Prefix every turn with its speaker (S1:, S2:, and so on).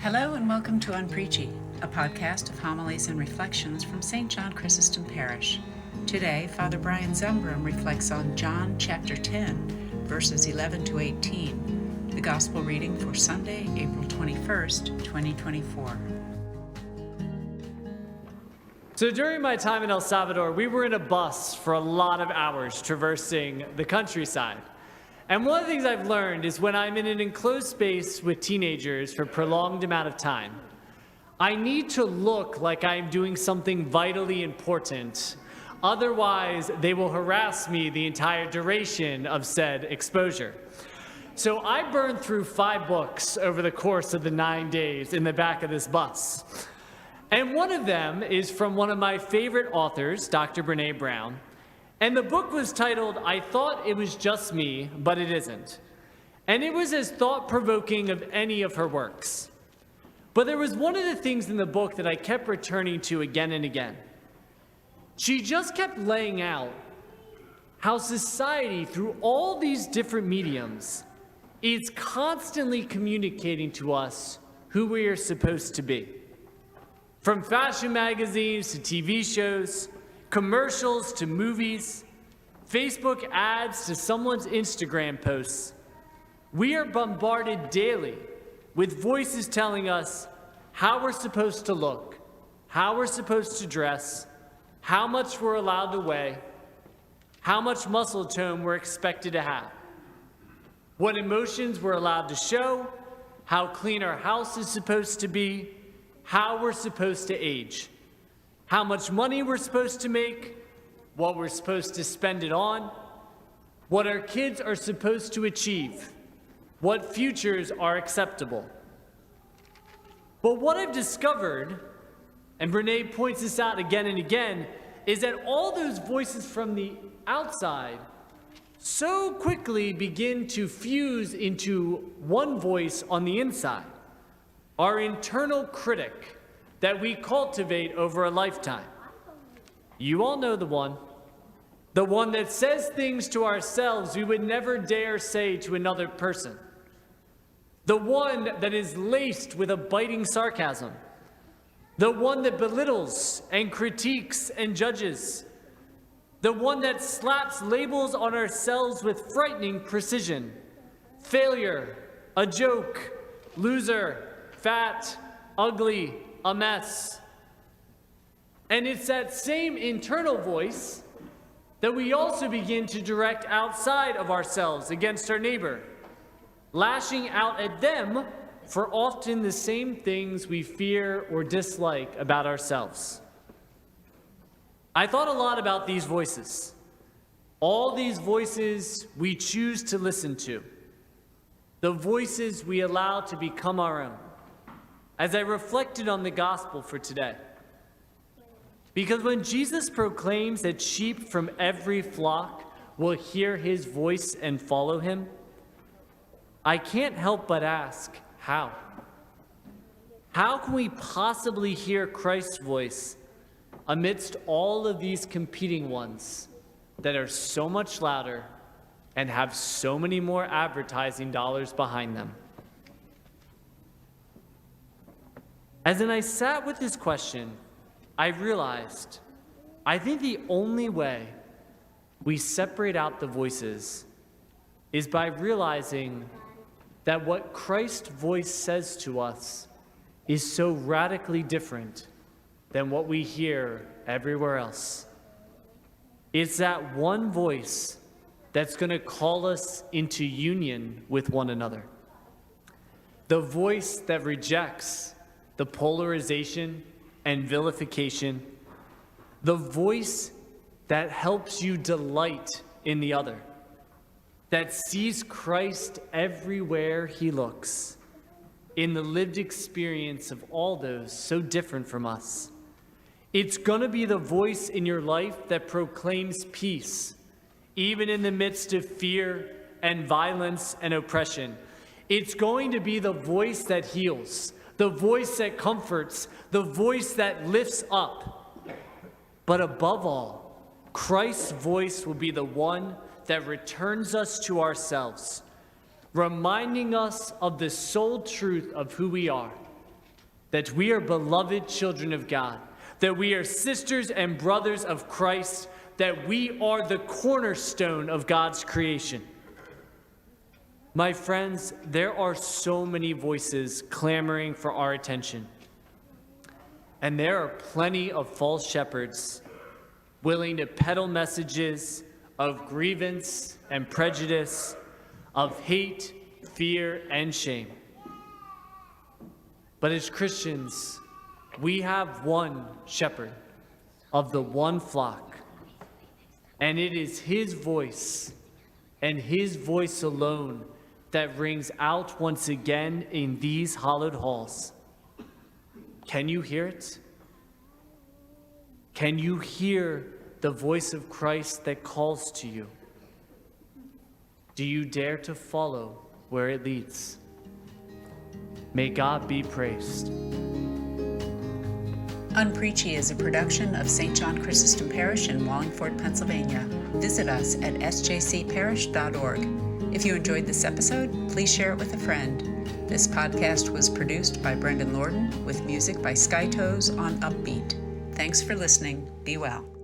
S1: Hello and welcome to Unpreachy, a podcast of homilies and reflections from St. John Chrysostom Parish. Today, Father Brian Zumbrum reflects on John chapter 10, verses 11 to 18, the Gospel reading for Sunday, April 21st, 2024.
S2: So during my time in El Salvador, we were in a bus for a lot of hours traversing the countryside. And one of the things I've learned is when I'm in an enclosed space with teenagers for a prolonged amount of time, I need to look like I'm doing something vitally important. Otherwise, they will harass me the entire duration of said exposure. So I burned through 5 books over the course of the 9 days in the back of this bus. And one of them is from one of my favorite authors, Dr. Brene Brown. And the book was titled, I Thought It Was Just Me, But It Isn't. And it was as thought-provoking of any of her works. But there was one of the things in the book that I kept returning to again and again. She just kept laying out how society, through all these different mediums, is constantly communicating to us who we are supposed to be. From fashion magazines to TV shows, commercials to movies, Facebook ads to someone's Instagram posts, we are bombarded daily with voices telling us how we're supposed to look, how we're supposed to dress, how much we're allowed to weigh, how much muscle tone we're expected to have, what emotions we're allowed to show, how clean our house is supposed to be, how we're supposed to age, how much money we're supposed to make, what we're supposed to spend it on, what our kids are supposed to achieve, what futures are acceptable. But what I've discovered, and Brene points this out again and again, is that all those voices from the outside so quickly begin to fuse into one voice on the inside, our internal critic that we cultivate over a lifetime. You all know the one that says things to ourselves we would never dare say to another person. The one that is laced with a biting sarcasm. The one that belittles and critiques and judges. The one that slaps labels on ourselves with frightening precision. Failure, a joke, loser, fat, ugly, a mess. And it's that same internal voice that we also begin to direct outside of ourselves against our neighbor, lashing out at them for often the same things we fear or dislike about ourselves. I thought a lot about these voices, all these voices we choose to listen to, the voices we allow to become our own, as I reflected on the gospel for today. Because when Jesus proclaims that sheep from every flock will hear his voice and follow him, I can't help but ask, how? How can we possibly hear Christ's voice amidst all of these competing ones that are so much louder and have so many more advertising dollars behind them? As I sat with this question, I realized I think the only way we separate out the voices is by realizing that what Christ's voice says to us is so radically different than what we hear everywhere else. It's that one voice that's going to call us into union with one another. The voice that rejects the polarization and vilification, the voice that helps you delight in the other, that sees Christ everywhere he looks, in the lived experience of all those so different from us. It's going to be the voice in your life that proclaims peace, even in the midst of fear and violence and oppression. It's going to be the voice that heals, the voice that comforts, the voice that lifts up. But above all, Christ's voice will be the one that returns us to ourselves, reminding us of the sole truth of who we are, that we are beloved children of God, that we are sisters and brothers of Christ, that we are the cornerstone of God's creation. My friends, there are so many voices clamoring for our attention. And there are plenty of false shepherds willing to peddle messages of grievance and prejudice, of hate, fear, and shame. But as Christians, we have one shepherd of the one flock, and it is his voice and his voice alone that rings out once again in these hallowed halls. Can you hear it? Can you hear the voice of Christ that calls to you? Do you dare to follow where it leads? May God be praised.
S1: Unpreachy is a production of St. John Chrysostom Parish in Wallingford, Pennsylvania. Visit us at sjcparish.org. If you enjoyed this episode, please share it with a friend. This podcast was produced by Brendan Lorden with music by Skytoes on Upbeat. Thanks for listening. Be well.